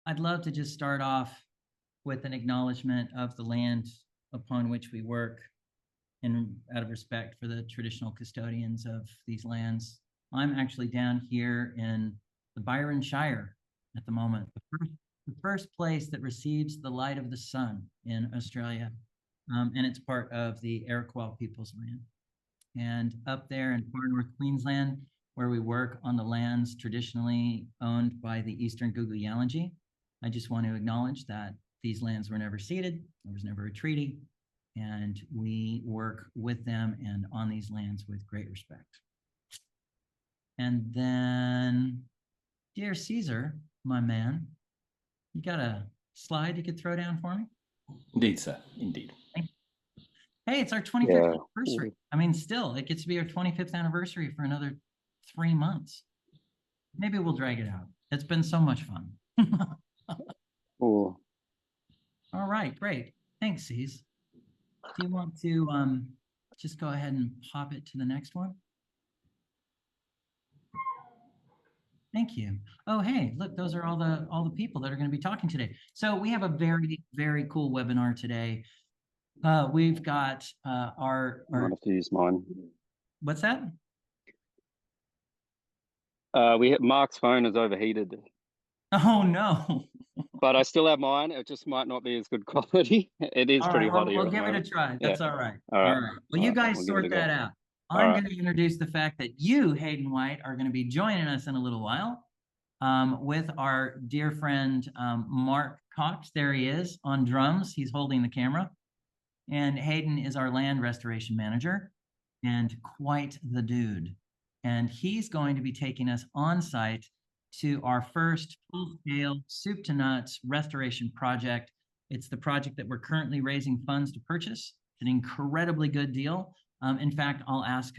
I'd love to just start off with an acknowledgement of the land upon which we work, and out of respect for the traditional custodians of these lands. I'm actually down here in the Byron Shire at the moment, the first place that receives the light of the sun in Australia. And it's part of the Iroquois people's land. And up there in far north Queensland, where we work on the lands traditionally owned by the Eastern Gugu-Yalanji, I just want to acknowledge that these lands were never ceded, there was never a treaty, and we work with them and on these lands with great respect. And then, dear Caesar, my man, you got a slide you could throw down for me? Indeed, sir, indeed. Hey, it's our 25th anniversary. I mean, still, it gets to be our 25th anniversary for another 3 months. Maybe we'll drag it out. It's been so much fun. Cool. All right, great. Thanks, C's. Do you want to just go ahead and pop it to the next one? Thank you. Oh, hey, look, those are all the people that are going to be talking today. So we have a very, very cool webinar today. We've got our I have to use mine. What's that? Mark's phone is overheated. Oh no. But I still have mine. It just might not be as good quality. It is pretty hot here. We'll give it a try. That's all right. All right. Well, you guys sort that out. I'm going to introduce the fact that you, Hayden White, are going to be joining us in a little while with our dear friend Mark Cox. There he is on drums. He's holding the camera. And Hayden is our land restoration manager and quite the dude. And he's going to be taking us on site to our first full-scale soup to nuts restoration project. It's the project that we're currently raising funds to purchase. It's an incredibly good deal. In fact, I'll ask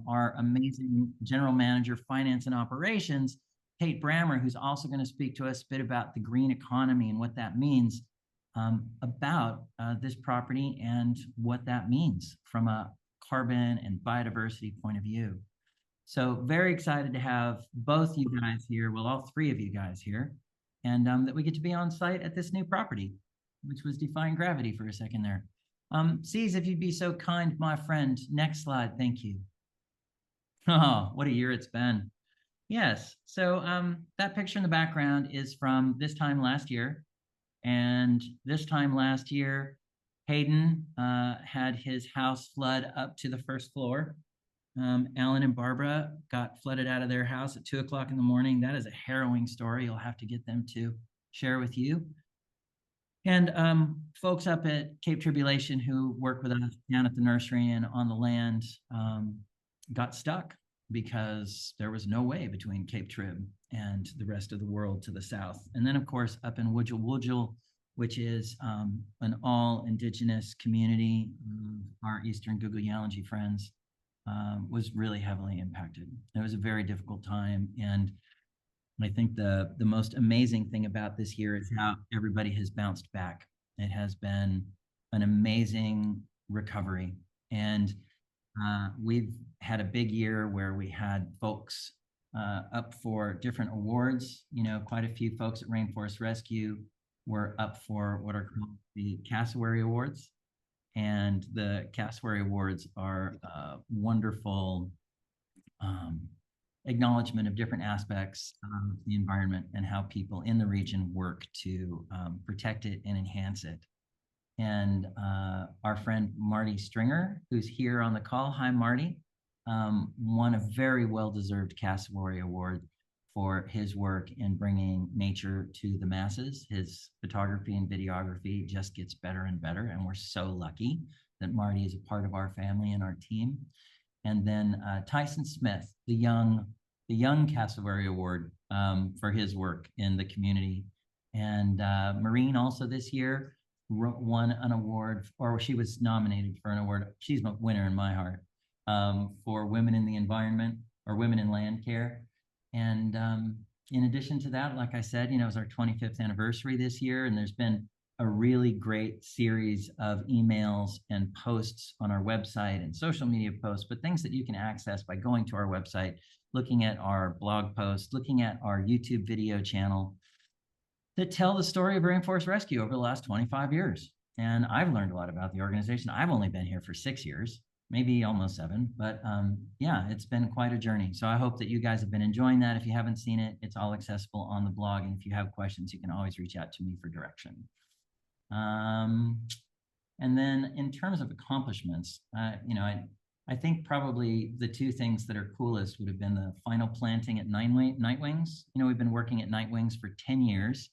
our amazing general manager, finance and operations, Tate Brammer, who's also going to speak to us a bit about the green economy and what that means about this property and what that means from a carbon and biodiversity point of view. So very excited to have both you guys here, well, all three of you guys here, and that we get to be on site at this new property, which was defying gravity for a second there. C's, if you'd be so kind, my friend, next slide, thank you. Oh, what a year it's been. Yes, so that picture in the background is from this time last year. And this time last year, Hayden had his house flood up to the first floor. Alan and Barbara got flooded out of their house at 2 o'clock in the morning. That is a harrowing story. You'll have to get them to share with you. And folks up at Cape Tribulation who work with us down at the nursery and on the land got stuck because there was no way between Cape Trib and the rest of the world to the south. And then, of course, up in Wudjil, which is an all-indigenous community, our Eastern Gugu-Yalanji friends, was really heavily impacted. It was a very difficult time. And I think the most amazing thing about this year is how everybody has bounced back. It has been an amazing recovery. And we've had a big year where we had folks up for different awards. You know, quite a few folks at Rainforest Rescue were up for what are called the Cassowary Awards. And the Cassowary Awards are wonderful acknowledgement of different aspects of the environment and how people in the region work to protect it and enhance it. And our friend Marty Stringer, who's here on the call, hi Marty, won a very well-deserved Cassowary Award for his work in bringing nature to the masses. His photography and videography just gets better and better, and we're so lucky that Marty is a part of our family and our team. And then Tyson Smith, the young Cassowary Award for his work in the community. And Maureen also this year won an award, or she was nominated for an award. She's a winner in my heart for Women in the Environment or Women in Land Care. And in addition to that, like I said, you know, it was our 25th anniversary this year, and there's been a really great series of emails and posts on our website and social media posts, but things that you can access by going to our website, looking at our blog posts, looking at our YouTube video channel. to tell the story of Rainforest Rescue over the last 25 years. And I've learned a lot about the organization. I've only been here for 6 years, maybe almost 7, but yeah, it's been quite a journey. So I hope that you guys have been enjoying that. If you haven't seen it, it's all accessible on the blog. And if you have questions, you can always reach out to me for direction. And then in terms of accomplishments, you know, I think probably the 2 things that are coolest would have been the final planting at Nightwings. You know, we've been working at Nightwings for 10 years,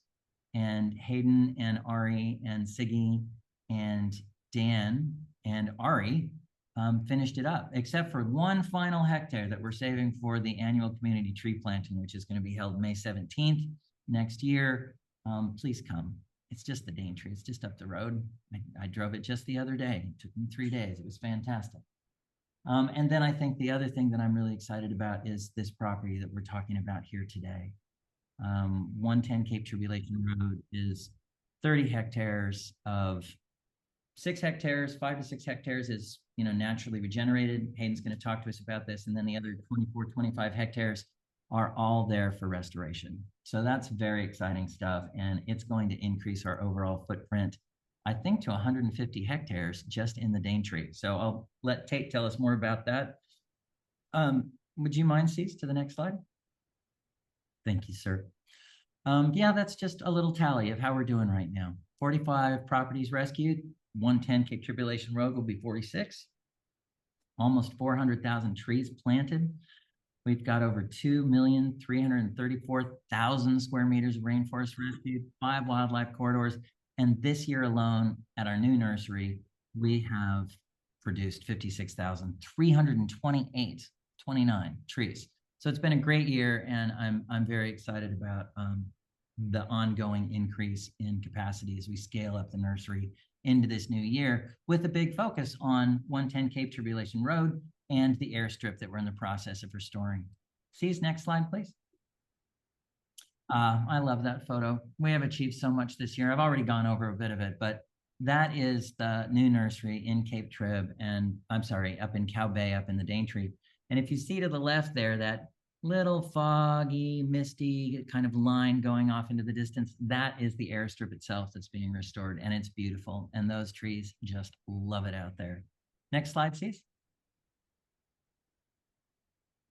and Hayden and Ari and Siggy and Dan and Ari finished it up, except for 1 final hectare that we're saving for the annual community tree planting, which is going to be held May 17th next year. Please come. It's just the Daintree. It's just up the road. I drove it just the other day. It took me 3 days. It was fantastic. And then I think the other thing that I'm really excited about is this property that we're talking about here today. 110 Cape Tribulation Road is 30 hectares of 6 hectares, 5 to 6 hectares is, you know, naturally regenerated. Hayden's going to talk to us about this. And then the other 24, 25 hectares are all there for restoration. So that's very exciting stuff. And it's going to increase our overall footprint, I think, to 150 hectares just in the Daintree. So I'll let Tate tell us more about that. Would you mind, Cease, to the next slide? Thank you, sir. Yeah, that's just a little tally of how we're doing right now. 45 properties rescued. 110 Cape Tribulation Road will be 46. Almost 400,000 trees planted. We've got over 2,334,000 square meters of rainforest rescued, 5 wildlife corridors. And this year alone at our new nursery, we have produced 29 trees. So it's been a great year, and I'm very excited about the ongoing increase in capacity as we scale up the nursery into this new year, with a big focus on 110 Cape Tribulation Road and the airstrip that we're in the process of restoring. Cease, next slide, please. I love that photo. We have achieved so much this year. I've already gone over a bit of it, but that is the new nursery in Cape Trib, and I'm sorry, up in Cow Bay, up in the Daintree. And if you see to the left there, that little foggy, misty kind of line going off into the distance, that is the airstrip itself that's being restored, and it's beautiful. And those trees just love it out there. Next slide, please.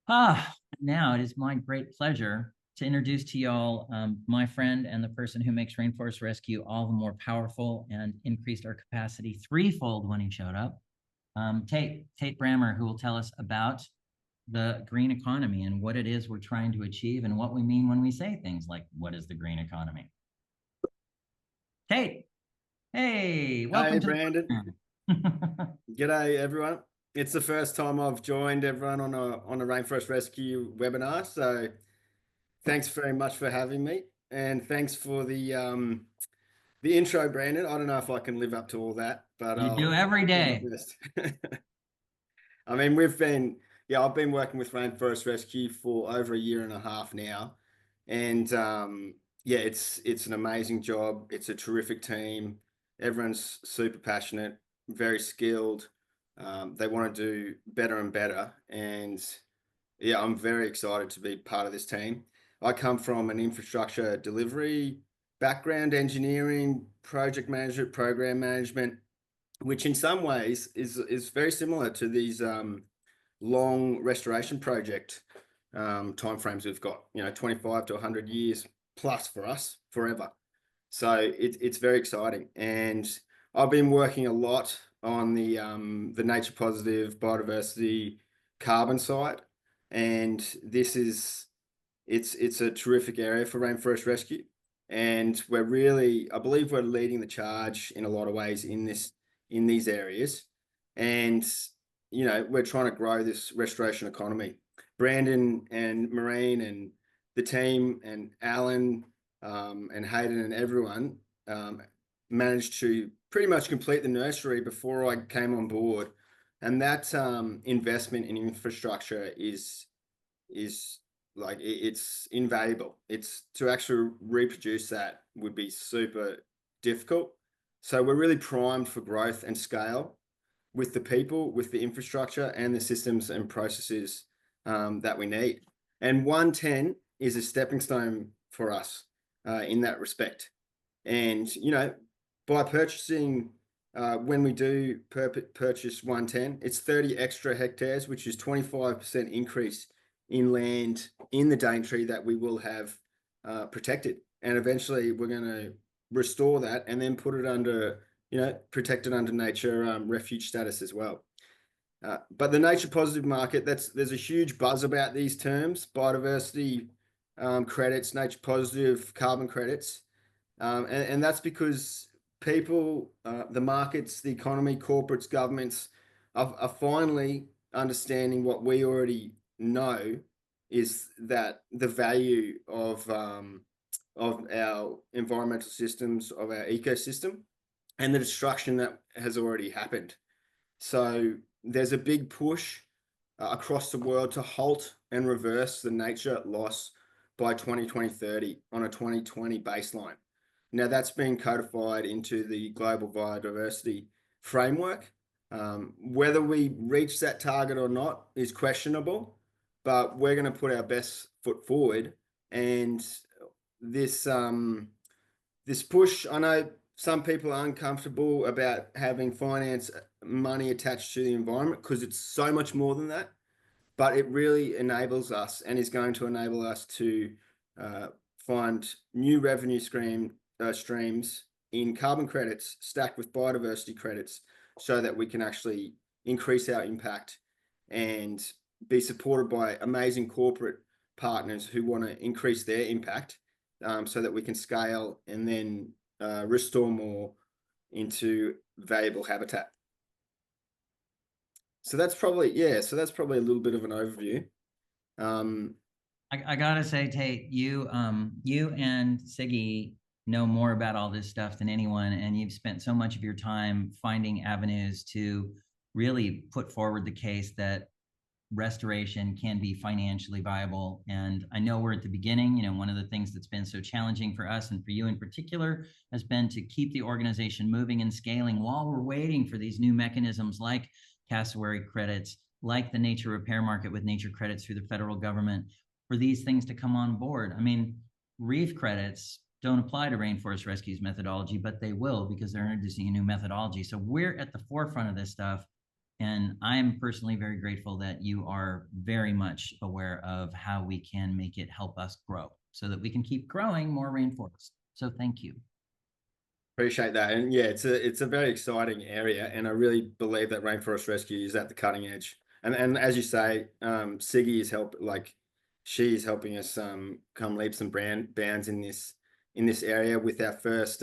Now it is my great pleasure to introduce to y'all my friend and the person who makes Rainforest Rescue all the more powerful and increased our capacity threefold when he showed up. Tate Brammer, who will tell us about the green economy and what it is we're trying to achieve and what we mean when we say things like, what is the green economy? Tate, hey, welcome. Hey, Branden. G'day, everyone. It's the first time I've joined everyone on a Rainforest Rescue webinar, so thanks very much for having me, and thanks for the intro, Branden. I don't know if I can live up to all that, but you do every day. I mean, I've been working with Rainforest Rescue for over 1.5 years now, and yeah, it's an amazing job. It's a terrific team. Everyone's super passionate, very skilled. They want to do better and better, and yeah, I'm very excited to be part of this team. I come from an infrastructure delivery background, engineering, project management, program management, which in some ways is very similar to these long restoration project timeframes we've got, 25 to 100 years plus for us, forever. So it's very exciting. And I've been working a lot on the nature positive biodiversity carbon side. And it's a terrific area for Rainforest Rescue. And I believe we're leading the charge in a lot of ways in these areas. And we're trying to grow this restoration economy. Branden and Maureen and the team and Alan and Hayden and everyone managed to pretty much complete the nursery before I came on board. And that investment in infrastructure is like, it's invaluable. It's to actually reproduce that would be super difficult. So we're really primed for growth and scale with the people, with the infrastructure and the systems and processes that we need. And 110 is a stepping stone for us. in that respect. And, you know, by purchasing, when we do purchase 110, it's 30 extra hectares, which is 25% increase in land in the Daintree that we will have protected. And eventually we're going to restore that and then put it under, you know, protected under nature refuge status as well. But the nature positive market, there's a huge buzz about these terms: biodiversity credits, nature positive, carbon credits. And that's because people, the markets, the economy, corporates, governments are finally understanding what we already know, is that the value of our environmental systems, of our ecosystem, and the destruction that has already happened. So there's a big push across the world to halt and reverse the nature loss by 2030 on a 2020 baseline. Now that's been codified into the global biodiversity framework. Whether we reach that target or not is questionable, but we're going to put our best foot forward. And this push, I know some people are uncomfortable about having finance money attached to the environment because it's so much more than that, but it really enables us and is going to enable us to find new revenue streams in carbon credits stacked with biodiversity credits, so that we can actually increase our impact and be supported by amazing corporate partners who want to increase their impact, so that we can scale and then restore more into valuable habitat. So that's probably, so that's probably a little bit of an overview. I gotta say, Tate, you and Siggy know more about all this stuff than anyone, and you've spent so much of your time finding avenues to really put forward the case that restoration can be financially viable. And I know we're at the beginning. You know, one of the things that's been so challenging for us, and for you in particular, has been to keep the organization moving and scaling while we're waiting for these new mechanisms like Cassowary Credits, like the nature repair market with nature credits through the federal government, for these things to come on board. I mean, reef credits don't apply to Rainforest Rescue's methodology, but they will, because they're introducing a new methodology. So we're at the forefront of this stuff. And I'm personally very grateful that you are very much aware of how we can make it help us grow, so that we can keep growing more rainforest. So thank you. Appreciate that. And yeah, it's a very exciting area, and I really believe that Rainforest Rescue is at the cutting edge. And as you say, Siggy is she's helping us come leaps and bounds in this area with our first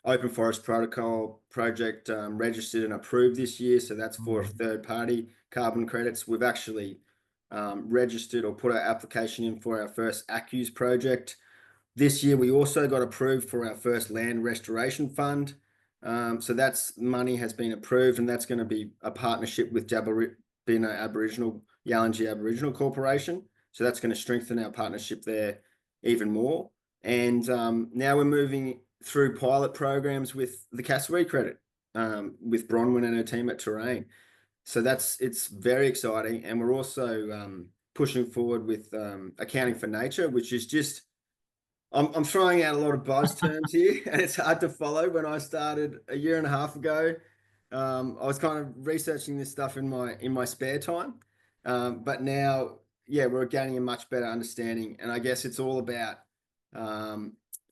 Open Forest Protocol project registered and approved this year. So that's for third-party carbon credits. We've actually registered or put our application in for our first ACCUs project. This year, we also got approved for our first land restoration fund. So that's money has been approved, and that's going to be a partnership with Yallinji Aboriginal Corporation. So that's going to strengthen our partnership there even more. And now we're moving through pilot programs with the Cassowary Credit, with Bronwyn and her team at Terrain. So it's very exciting. And we're also pushing forward with accounting for nature, which is just, I'm throwing out a lot of buzz terms here, and it's hard to follow. When I started a year and a half ago, I was kind of researching this stuff in my spare time. But now, we're gaining a much better understanding. And I guess it's all about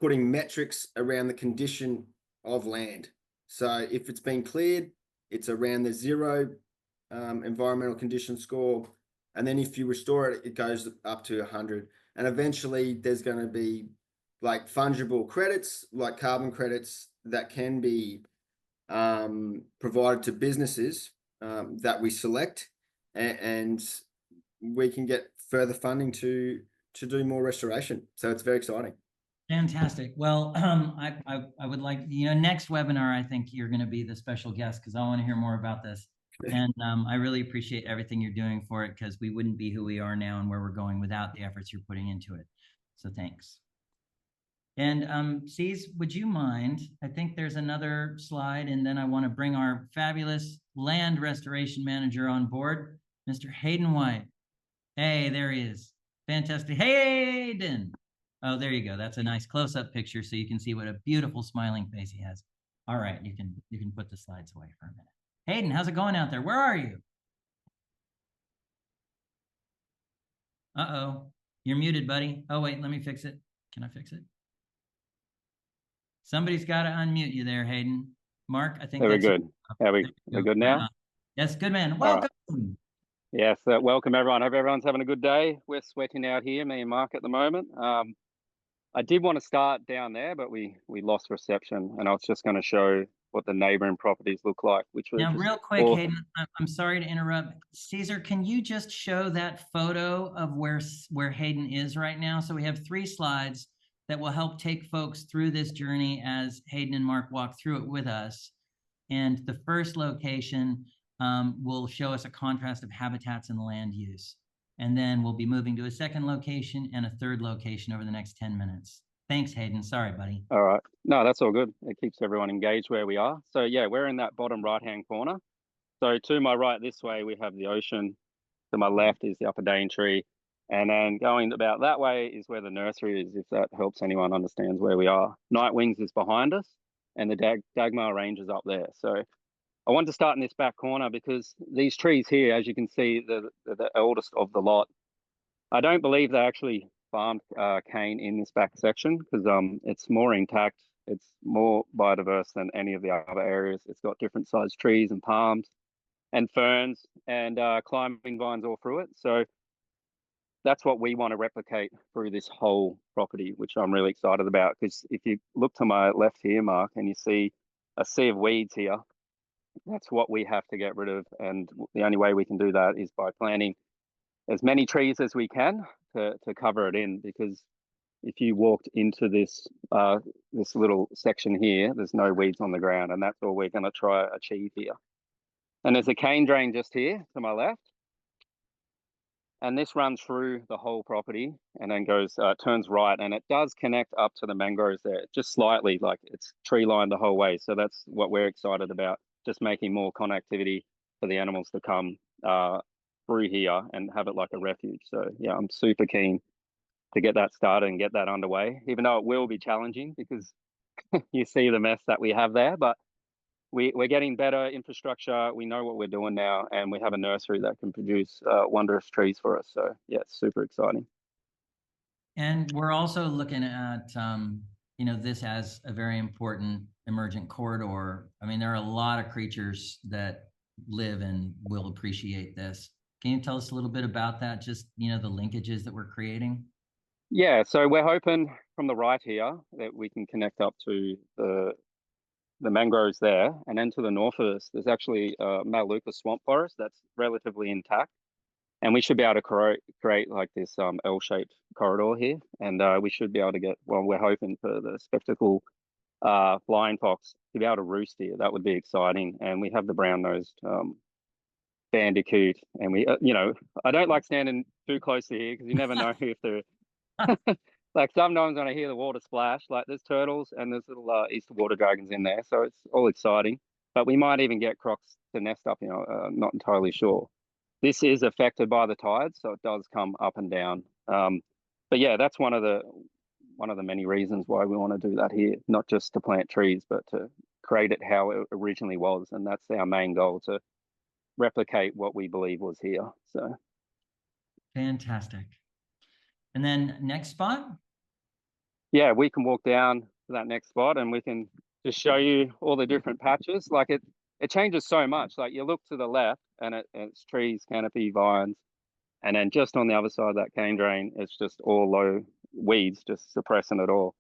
putting metrics around the condition of land. So if it's been cleared, it's around the 0 environmental condition score. And then if you restore it, it goes up to 100. And eventually there's going to be like fungible credits, like carbon credits, that can be provided to businesses that we select, and we can get further funding to do more restoration. So it's very exciting. Fantastic. Well, I would like, next webinar, I think you're going to be the special guest, because I want to hear more about this. And I really appreciate everything you're doing for it, because we wouldn't be who we are now and where we're going without the efforts you're putting into it. So thanks. And C's, would you mind? I think there's another slide, and then I want to bring our fabulous land restoration manager on board, Mr. Hayden White. Hey, there he is. Fantastic. Hayden. Oh, there you go. That's a nice close-up picture so you can see what a beautiful smiling face he has. All right, you can put the slides away for a minute. Hayden, how's it going out there? Where are you? Uh-oh, you're muted, buddy. Oh, wait, let me fix it. Can I fix it? Somebody's got to unmute you there, Hayden. Mark, I think Very that's good. We're good now? Yes, good man. All Welcome. right. Yes, welcome everyone. Hope everyone's having a good day. We're sweating out here, me and Mark at the moment. I did want to start down there, but we lost reception, and I was just going to show what the neighboring properties look like, which was Now, just real quick, awesome. Hayden, I'm sorry to interrupt. Caesar, can you just show that photo of where Hayden is right now? So we have 3 slides that will help take folks through this journey as Hayden and Mark walk through it with us. And the first location will show us a contrast of habitats and land use. And then we'll be moving to a second location and a third location over the next 10 minutes. Thanks, Hayden. Sorry, buddy. All right. No, that's all good. It keeps everyone engaged where we are. So yeah, we're in that bottom right-hand corner. So to my right this way, we have the ocean. To my left is the Upper Daintree. And then going about that way is where the nursery is, if that helps anyone understands where we are. Night Wings is behind us, and the Dagmar Range is up there. So I want to start in this back corner because these trees here, as you can see, the eldest of the lot. I don't believe they actually farmed cane in this back section because it's more intact. It's more biodiverse than any of the other areas. It's got different sized trees and palms and ferns and climbing vines all through it. So that's what we want to replicate through this whole property, which I'm really excited about. Because if you look to my left here, Mark, and you see a sea of weeds here, that's what we have to get rid of. And the only way we can do that is by planting as many trees as we can to cover it in. Because if you walked into this this little section here, there's no weeds on the ground, and that's all we're going to try to achieve here. And there's a cane drain just here to my left. And this runs through the whole property and then goes, turns right, and it does connect up to the mangroves there, just slightly, like it's tree lined the whole way. So that's what we're excited about, just making more connectivity for the animals to come through here and have it like a refuge. So yeah, I'm super keen to get that started and get that underway, even though it will be challenging because you see the mess that we have there, but we're getting better infrastructure. We know what we're doing now, and we have a nursery that can produce wondrous trees for us. So yeah, it's super exciting. And we're also looking at, this as a very important emergent corridor. I mean, there are a lot of creatures that live and will appreciate this. Can you tell us a little bit about that? Just, the linkages that we're creating? Yeah, so we're hoping from the right here that we can connect up to the mangroves there, and then to the north of us, there's actually Melaleuca swamp forest that's relatively intact, and we should be able to create like this L-shaped corridor here, and we should be able to get, well, we're hoping for the spectacle flying fox to be able to roost here. That would be exciting. And we have the brown-nosed bandicoot, and we, I don't like standing too close to here because you never know if they're like sometimes when I hear the water splash, like there's turtles and there's little Easter water dragons in there. So it's all exciting, but we might even get crocs to nest up, not entirely sure. This is affected by the tides, so it does come up and down. But yeah, that's one of the many reasons why we want to do that here, not just to plant trees, but to create it how it originally was. And that's our main goal, to replicate what we believe was here. So fantastic. And then next spot? Yeah, we can walk down to that next spot and we can just show you all the different patches. Like it changes so much. Like you look to the left and it's trees, canopy, vines. And then just on the other side of that cane drain, it's just all low weeds, just suppressing it all.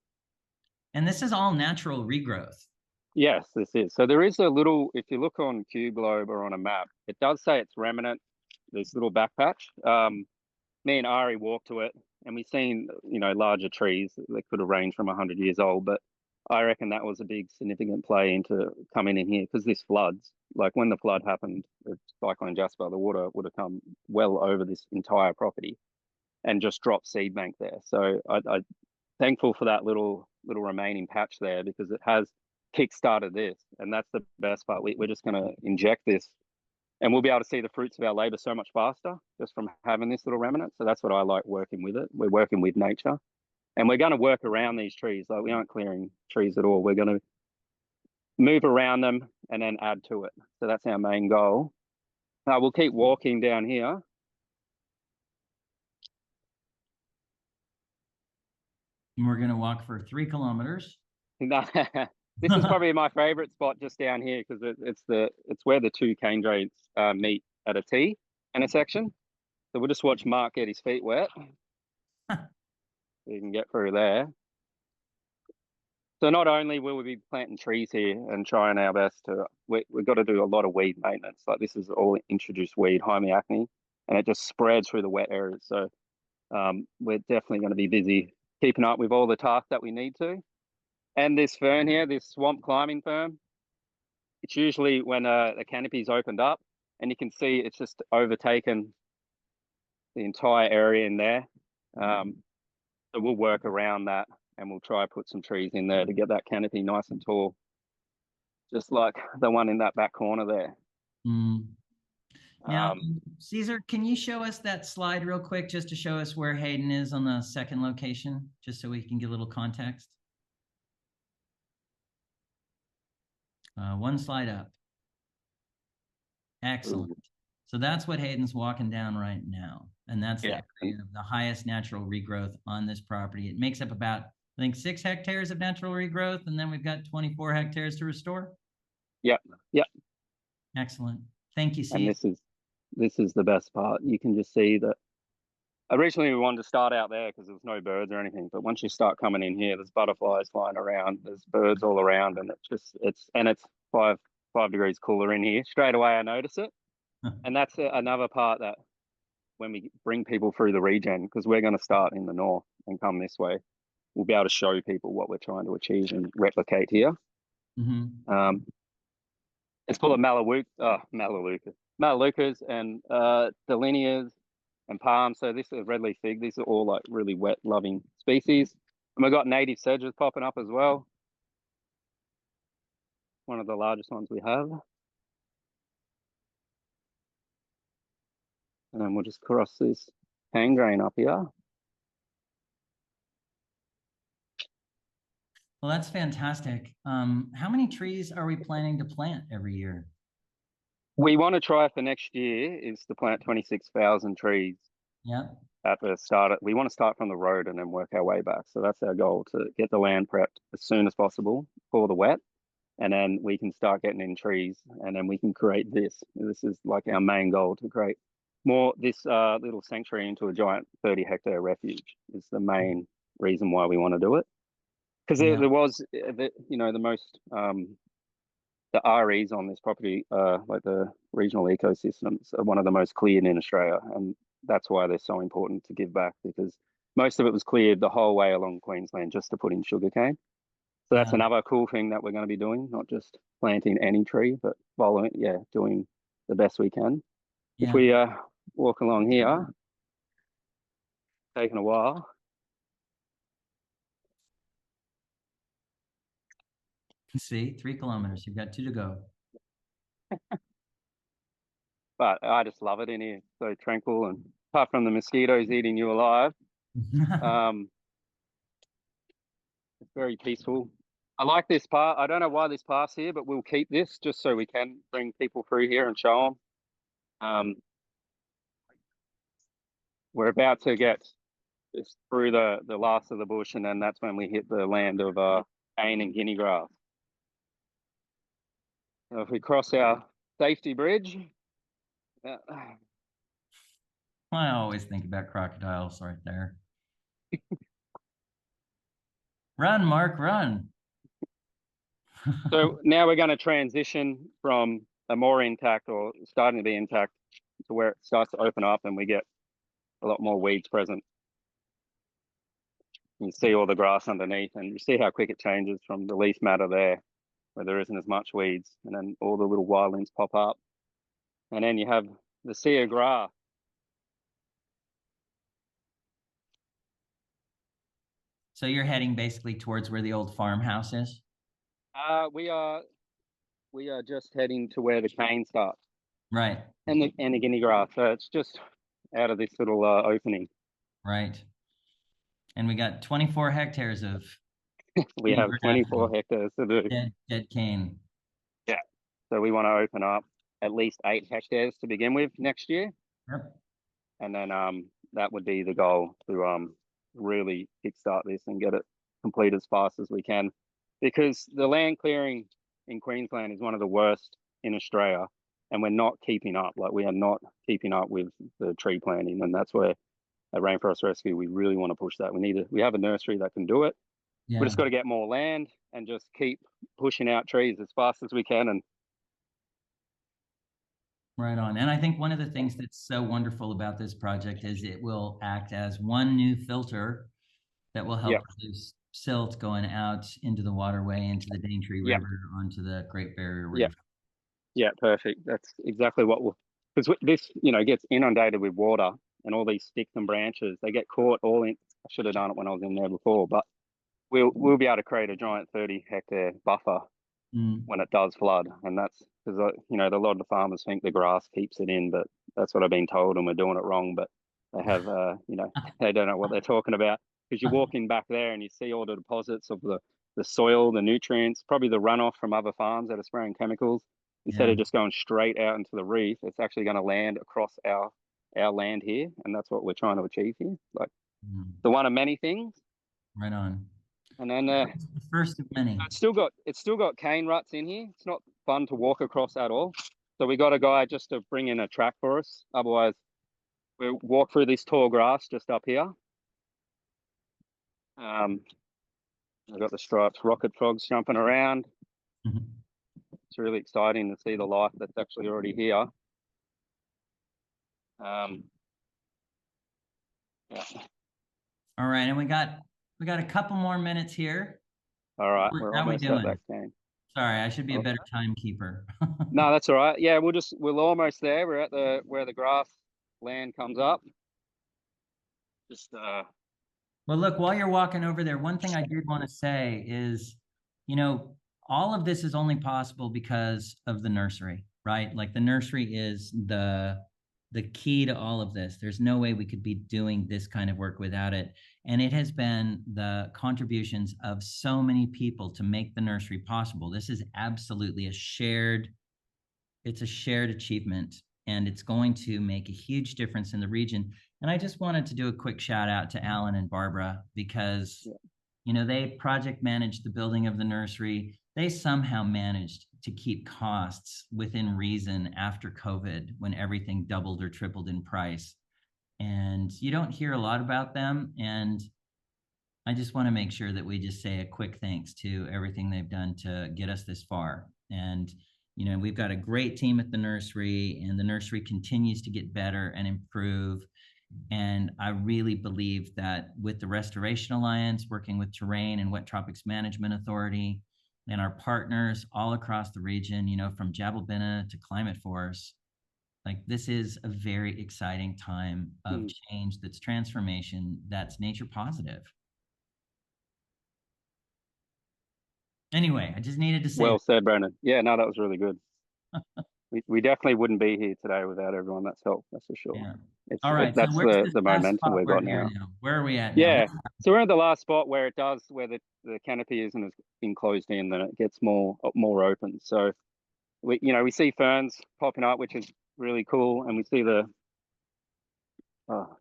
And this is all natural regrowth. Yes, this is. So there is a little, if you look on Cube Globe or on a map, it does say it's remnant, this little back patch. Me and Ari walked to it and we've seen, larger trees that could have ranged from 100 years old. But I reckon that was a big significant play into coming in here because this floods. Like when the flood happened with Cyclone Jasper, the water would have come well over this entire property and just dropped seed bank there. So I'm thankful for that little remaining patch there because it has kick-started this. And that's the best part. We're just going to inject this and we'll be able to see the fruits of our labor so much faster just from having this little remnant. So that's what I like working with it. We're working with nature. And we're going to work around these trees. Like, we aren't clearing trees at all. We're going to move around them and then add to it. So that's our main goal. We'll keep walking down here. And we're going to walk for 3 kilometers. This is probably my favorite spot just down here, because it's where the 2 cane drains meet at a T intersection. So we'll just watch Mark get his feet wet. So you can get through there. So not only will we be planting trees here and trying our best to, we've got to do a lot of weed maintenance. Like, this is all introduced weed, hymiacne, and it just spreads through the wet areas. So we're definitely going to be busy keeping up with all the tasks that we need to. And this fern here, this swamp climbing fern, it's usually when the canopy's opened up, and you can see it's just overtaken the entire area in there. So we'll work around that, and we'll try to put some trees in there to get that canopy nice and tall, just like the one in that back corner there. Now, Caesar, can you show us that slide real quick, just to show us where Hayden is on the second location, just so we can get a little context? One slide up. Excellent. Ooh. So that's what Hayden's walking down right now. And that's the area of the highest natural regrowth on this property. It makes up about, I think, 6 hectares of natural regrowth, and then we've got 24 hectares to restore. Yep. Excellent. Thank you, Caesar. And this is the best part. You can just see that originally we wanted to start out there because there was no birds or anything, but once you start coming in here, there's butterflies flying around, there's birds all around, and it's 5 degrees cooler in here. Straight away I notice it. And that's another part that when we bring people through the regen, because we're going to start in the north and come this way, we'll be able to show people what we're trying to achieve and replicate here. It's full of Melaleucas and Delineas and palms. So this is redleaf fig. These are all like really wet loving species. And we've got native sedges popping up as well. One of the largest ones we have. And then we'll just cross this hang grain up here. Well, that's fantastic. How many trees are we planning to plant every year? We want to try for next year is to plant 26,000 trees. Yeah. At the start, we want to start from the road and then work our way back. So that's our goal, to get the land prepped as soon as possible for the wet. And then we can start getting in trees, and then we can create this. This is like our main goal, to create this little sanctuary into a giant 30-hectare refuge is the main reason why we want to do it. Because there was, the most, the REs on this property, like the regional ecosystems, are one of the most cleared in Australia. And that's why they're so important to give back, because most of it was cleared the whole way along Queensland just to put in sugarcane. So that's another cool thing that we're going to be doing, not just planting any tree, but doing the best we can. Yeah. If we walk along here, taking a while. See, 3 kilometers. You've got 2 to go. But I just love it in here. So tranquil, and apart from the mosquitoes eating you alive, it's very peaceful. I like this part. I don't know why this path's here, but we'll keep this just so we can bring people through here and show them. We're about to get just through the last of the bush, and then that's when we hit the land of cane and guinea grass. So if we cross our safety bridge. I always think about crocodiles right there. Run, Mark, run. So now we're going to transition from a more intact, or starting to be intact, to where it starts to open up and we get a lot more weeds present. You see all the grass underneath, and you see how quick it changes from the leaf matter there, where there isn't as much weeds, and then all the little wildlings pop up. And then you have the sea of grass. So you're heading basically towards where the old farmhouse is? We are just heading to where the cane starts. Right. And the guinea grass. So it's just out of this little opening. Right. And we got 24 hectares of We have grass 24 and hectares to do. dead cane. Yeah. So we want to open up at least 8 hectares to begin with next year. Yep. And then that would be the goal to really kickstart this and get it complete as fast as we can, because the land clearing in Queensland is one of the worst in Australia, and we're not keeping up. Like, we are not keeping up with the tree planting, and that's where at Rainforest Rescue we really want to push that. We have a nursery that can do it. Yeah. We just got to get more land and just keep pushing out trees as fast as we can. And Right on. And I think one of the things that's so wonderful about this project is it will act as one new filter that will help reduce silt going out into the waterway, into the Daintree River, onto the Great Barrier Reef. Yeah, perfect. That's exactly what we'll, because this, gets inundated with water, and all these sticks and branches, they get caught all in. I should have done it when I was in there before, but we'll be able to create a giant 30-hectare buffer when it does flood. And that's because, a lot of the farmers think the grass keeps it in, but that's what I've been told, and we're doing it wrong. But they have, they don't know what they're talking about, because you walk in back there and you see all the deposits of the soil, the nutrients, probably the runoff from other farms that are spraying chemicals. Instead of just going straight out into the reef, it's actually going to land across our land here, and that's what we're trying to achieve here. Like the one of many things. Right on. And then the first of many. It's still got cane ruts in here. It's not fun to walk across at all. So we got a guy just to bring in a track for us. Otherwise, we'll walk through this tall grass just up here. I've got the striped rocket frogs jumping around. It's really exciting to see the life that's actually already here. Yeah. All right, and we got a couple more minutes here. All right, we're almost at that game. Sorry, I should be a better timekeeper. No, that's all right. Yeah, we're almost there. We're at where the grass land comes up. Just Well, look, while you're walking over there, one thing I did want to say is, all of this is only possible because of the nursery, right? Like, the nursery is the key to all of this. There's no way we could be doing this kind of work without it. And it has been the contributions of so many people to make the nursery possible. This is absolutely a shared achievement, and it's going to make a huge difference in the region. And I just wanted to do a quick shout out to Alan and Barbara, because they project managed the building of the nursery. They somehow managed to keep costs within reason after COVID, when everything doubled or tripled in price. And you don't hear a lot about them. And I just want to make sure that we just say a quick thanks to everything they've done to get us this far. And, we've got a great team at the nursery, and the nursery continues to get better and improve. And I really believe that with the Restoration Alliance, working with Terrain and Wet Tropics Management Authority, and our partners all across the region, from Jabalbina to Climate Force, like, this is a very exciting time of change, that's transformation, that's nature positive. Anyway, I just needed to say. Well said, Branden. Yeah, no, that was really good. we definitely wouldn't be here today without everyone that's helped, that's for sure. Yeah. All right, that's the momentum we've got now. Where are we at now? Yeah, so we're at the last spot where the canopy isn't as enclosed in, then it gets more open. So we see ferns popping up, which is really cool, and we see the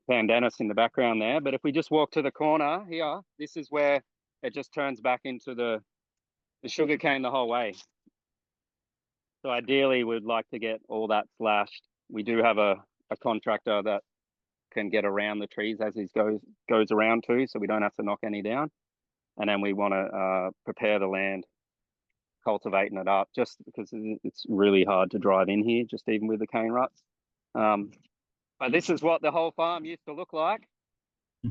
pandanus in the background there. But if we just walk to the corner here, this is where it just turns back into the sugarcane the whole way. So ideally, we'd like to get all that slashed. We do have a contractor that can get around the trees as he goes around too, so we don't have to knock any down. And then we want to prepare the land, cultivating it up, just because it's really hard to drive in here, just even with the cane ruts. But this is what the whole farm used to look like. I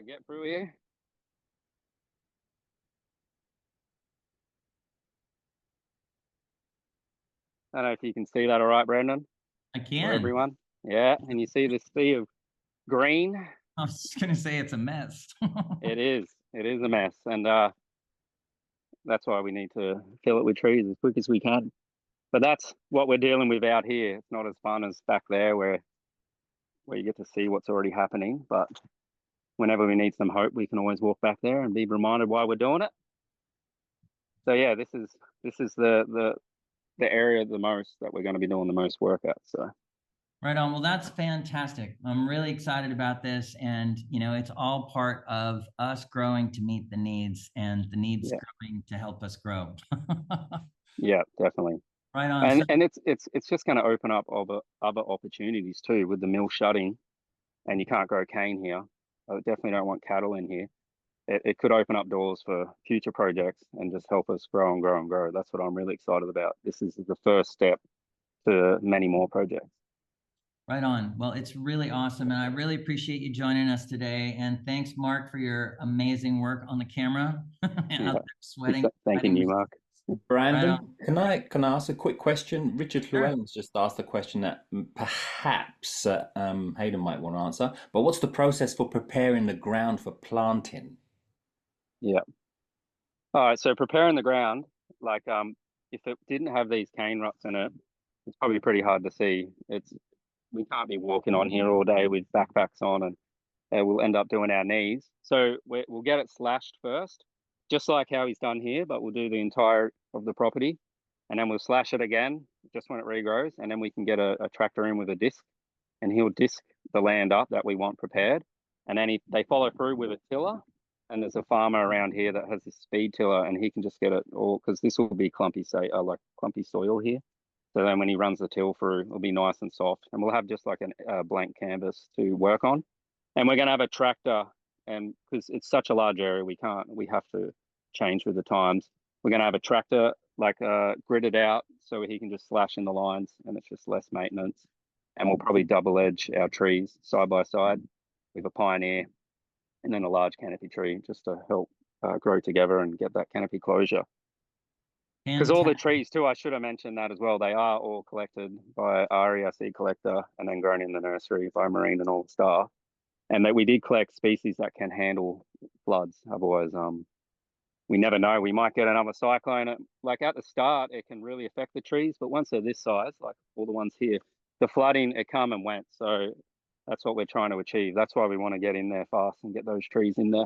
get through here. I don't know if you can see that all right, Branden. I can. For everyone. Yeah, and you see this sea of green. I was just going to say it's a mess. It is a mess. And that's why we need to fill it with trees as quick as we can. But that's what we're dealing with out here. It's not as fun as back there where you get to see what's already happening. But whenever we need some hope, we can always walk back there and be reminded why we're doing it. So yeah, this is the area the most that we're going to be doing the most work at. So right on. Well, that's fantastic. I'm really excited about this, and it's all part of us growing to meet the needs, and the needs growing to help us grow. Yeah, definitely. Right on. And it's just going to open up other opportunities too, with the mill shutting, and you can't grow cane here. I definitely don't want cattle in here. It could open up doors for future projects and just help us grow and grow and grow. That's what I'm really excited about. This is the first step to many more projects. Right on. Well, it's really awesome, and I really appreciate you joining us today. And thanks, Mark, for your amazing work on the camera. Out there sweating. Thanking you, Mark. Branden, can I ask a quick question? Richard Sure. Llewellyn's just asked a question that perhaps Hayden might want to answer. But what's the process for preparing the ground for planting? Yeah. All right. So preparing the ground, like if it didn't have these cane ruts in it, it's probably pretty hard to see. We can't be walking on here all day with backpacks on, and we'll end up doing our knees. So we'll get it slashed first, just like how he's done here, but we'll do the entire of the property, and then we'll slash it again just when it regrows, and then we can get a tractor in with a disc, and he'll disc the land up that we want prepared, and then they follow through with a tiller, and there's a farmer around here that has this speed tiller, and he can just get it all, because this will be clumpy soil here. So then when he runs the till through, it'll be nice and soft, and we'll have just like a blank canvas to work on. And we're going to have a tractor, and because it's such a large area, we have to change with the times. We're going to have a tractor gridded out so he can just slash in the lines, and it's just less maintenance. And we'll probably double edge our trees side by side with a pioneer and then a large canopy tree, just to help grow together and get that canopy closure. Because all the trees too, I should have mentioned that as well. They are all collected by REI seed collector and then grown in the nursery by Marine and All Star. And that we did collect species that can handle floods. Otherwise, we never know. We might get another cyclone. Like at the start, it can really affect the trees. But once they're this size, like all the ones here, the flooding, it come and went. So that's what we're trying to achieve. That's why we want to get in there fast and get those trees in there.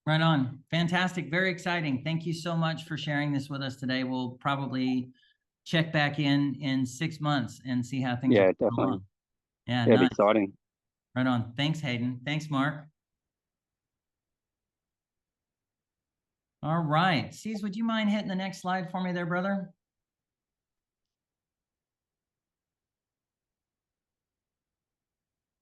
Right on. Fantastic. Very exciting. Thank you so much for sharing this with us today. We'll probably check back in 6 months and see how things are going definitely. along. Yeah, nice. Nice. Exciting. Right on. Thanks, Hayden. Thanks, Mark. All right. C's, would you mind hitting the next slide for me there, brother?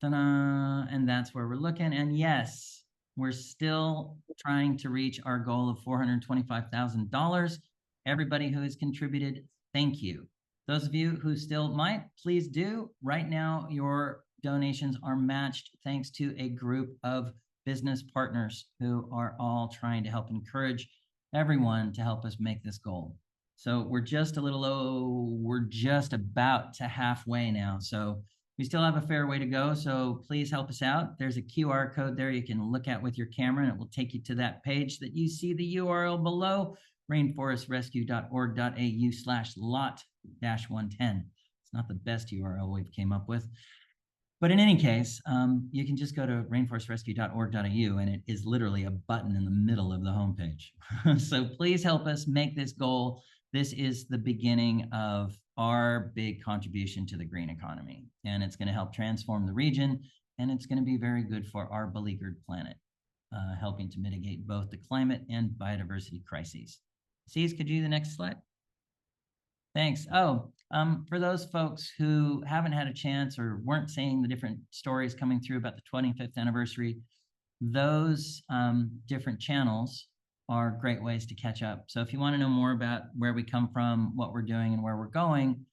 Ta-da. And that's where we're looking. And yes, we're still trying to reach our goal of $425,000. Everybody who has contributed, thank you. Those of you who still might, please do. Right now, your donations are matched thanks to a group of business partners who are all trying to help encourage everyone to help us make this goal. So we're just a little low. We're just about to halfway now. So we still have a fair way to go. So please help us out. There's a QR code there you can look at with your camera, and it will take you to that page that you see the URL below, rainforestrescue.org.au/lot-110. It's not the best URL we've came up with. But in any case, you can just go to rainforestrescue.org.au, and it is literally a button in the middle of the homepage. So please help us make this goal. This is the beginning of our big contribution to the green economy, and it's going to help transform the region, and it's going to be very good for our beleaguered planet, helping to mitigate both the climate and biodiversity crises. C's, could you do the next slide? Thanks. Oh, for those folks who haven't had a chance or weren't seeing the different stories coming through about the 25th anniversary, those different channels are great ways to catch up. So if you want to know more about where we come from, what we're doing, and where we're going,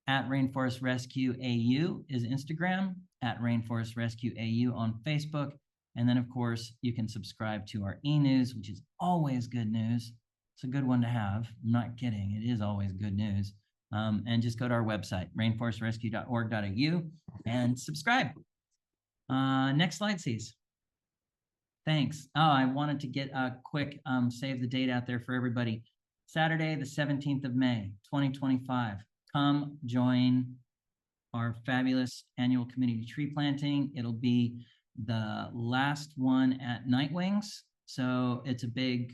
at Rainforest Rescue AU is Instagram, at Rainforest Rescue AU on Facebook. And then, of course, you can subscribe to our e-news, which is always good news. It's a good one to have. I'm not kidding. It is always good news. And just go to our website, rainforestrescue.org.au, and subscribe. Next slide, please. Thanks. Oh, I wanted to get a quick save the date out there for everybody. Saturday, the 17th of May, 2025. Come join our fabulous annual community tree planting. It'll be the last one at Night Wings. So it's a big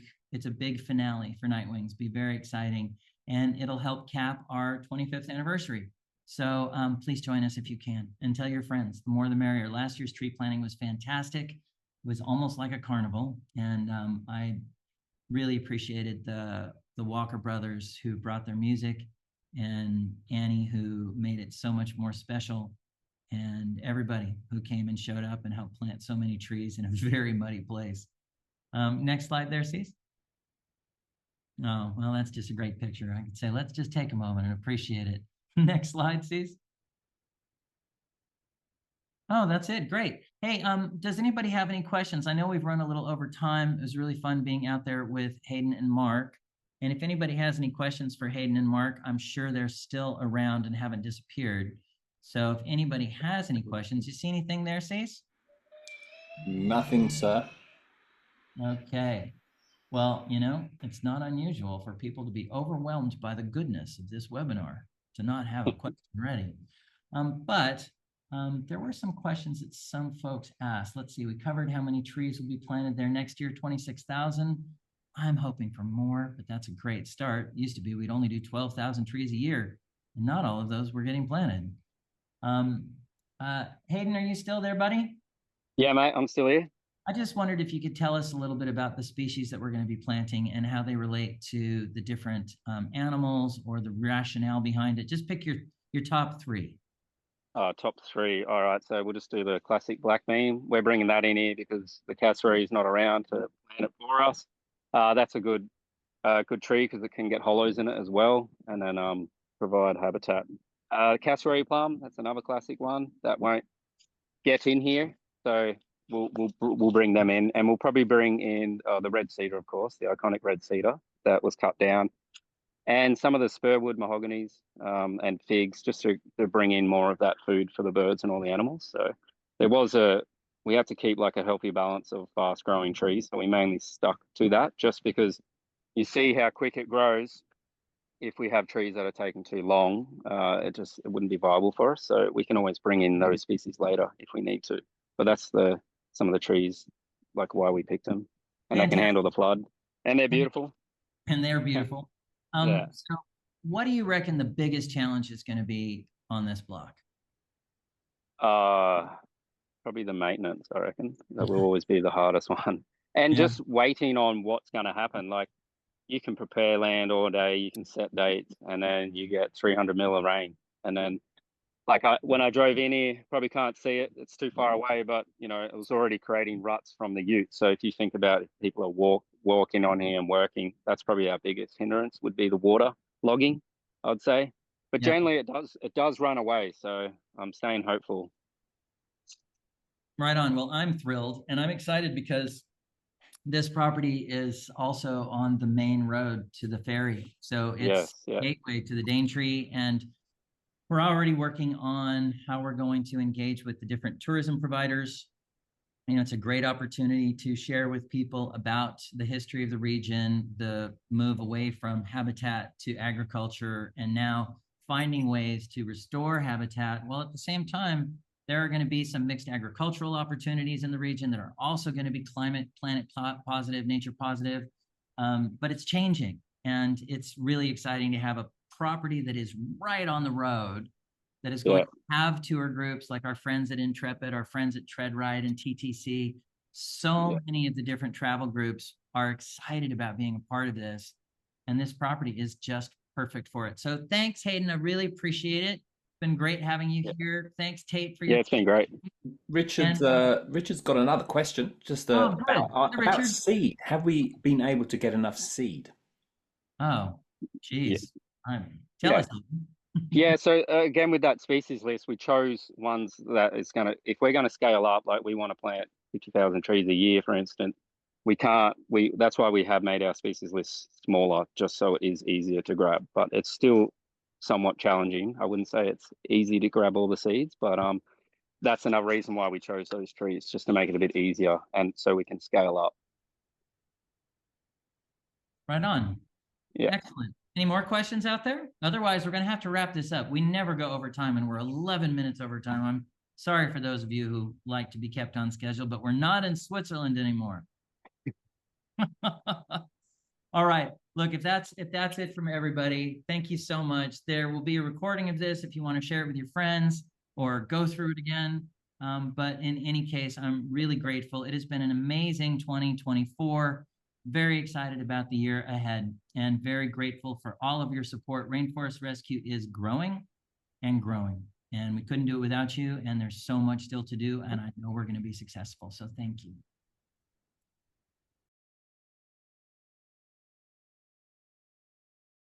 finale for Night Wings. Be very exciting, and it'll help cap our 25th anniversary. So please join us if you can, and tell your friends. The more the merrier. Last year's tree planting was fantastic. It was almost like a carnival, and I really appreciated the Walker brothers who brought their music, and Annie who made it so much more special, and everybody who came and showed up and helped plant so many trees in a very muddy place. Next slide there, Cece. Oh, well, that's just a great picture. I could say, let's just take a moment and appreciate it. Next slide, Cece. Oh, that's it. Great. Hey, does anybody have any questions? I know we've run a little over time. It was really fun being out there with Hayden and Mark. And if anybody has any questions for Hayden and Mark, I'm sure they're still around and haven't disappeared. So if anybody has any questions, you see anything there, Cece? Nothing, sir. Okay. Well, you know, it's not unusual for people to be overwhelmed by the goodness of this webinar to not have a question ready. But there were some questions that some folks asked. Let's see, we covered how many trees will be planted there next year, 26,000. I'm hoping for more, but that's a great start. It used to be we'd only do 12,000 trees a year, and not all of those were getting planted. Hayden, are you still there, buddy? Yeah, mate, I'm still here. I just wondered if you could tell us a little bit about the species that we're going to be planting and how they relate to the different animals or the rationale behind it. Just pick your top three. Top three. All right, so we'll just do the classic black bean. We're bringing that in here because the cassowary is not around to plant it for us. That's a good tree because it can get hollows in it as well, and then provide habitat. Cassowary plum, that's another classic one that won't get in here, so we'll bring them in, and we'll probably bring in the red cedar, of course, the iconic red cedar that was cut down, and some of the spurwood mahoganies and figs, just to bring in more of that food for the birds and all the animals. So we have to keep like a healthy balance of fast growing trees, so we mainly stuck to that just because you see how quick it grows. If we have trees that are taking too long, it wouldn't be viable for us. So we can always bring in those species later if we need to. But that's some of the trees, like why we picked them, and they can handle the flood, and they're beautiful. And they're beautiful. Yeah. So what do you reckon the biggest challenge is going to be on this block? Probably the maintenance, I reckon. That will always be the hardest one. And just waiting on what's going to happen. Like, you can prepare land all day, you can set dates, and then you get 300 mil of rain. And then, like, when I drove in here, probably can't see it, it's too far away, but, you know, it was already creating ruts from the ute. So if you think about it, people are walking on here and working, that's probably our biggest hindrance, would be the water logging, I'd say. But generally it does run away, so I'm staying hopeful. Right on. Well, I'm thrilled, and I'm excited because this property is also on the main road to the ferry. So it's gateway to the Daintree, and we're already working on how we're going to engage with the different tourism providers. You know, it's a great opportunity to share with people about the history of the region, the move away from habitat to agriculture, and now finding ways to restore habitat, while at the same time, there are going to be some mixed agricultural opportunities in the region that are also going to be planet positive, nature positive, but it's changing. And it's really exciting to have a property that is right on the road, that is going to have tour groups like our friends at Intrepid, our friends at Tread Ride and TTC. So many of the different travel groups are excited about being a part of this. And this property is just perfect for it. So thanks, Hayden. I really appreciate it. Been great having you here. Thanks, Tate, for your it's been great. Richard's got another question just about seed. Have we been able to get enough seed? Oh, geez. Tell us. So again, with that species list, we chose ones that is going to, if we're going to scale up, like we want to plant 50,000 trees a year, for instance, that's why we have made our species list smaller, just so it is easier to grab, but it's still somewhat challenging. I wouldn't say it's easy to grab all the seeds, but that's another reason why we chose those trees, just to make it a bit easier and so we can scale up. Right on. Excellent. Any more questions out there? Otherwise, we're going to have to wrap this up. We never go over time, and we're 11 minutes over time. I'm Sorry for those of you who like to be kept on schedule, but we're not in Switzerland anymore. All right. Look, if that's it from everybody, thank you so much. There will be a recording of this if you want to share it with your friends or go through it again. But in any case, I'm really grateful. It has been an amazing 2024. Very excited about the year ahead and very grateful for all of your support. Rainforest Rescue is growing and growing, and we couldn't do it without you. And there's so much still to do, and I know we're going to be successful. So thank you.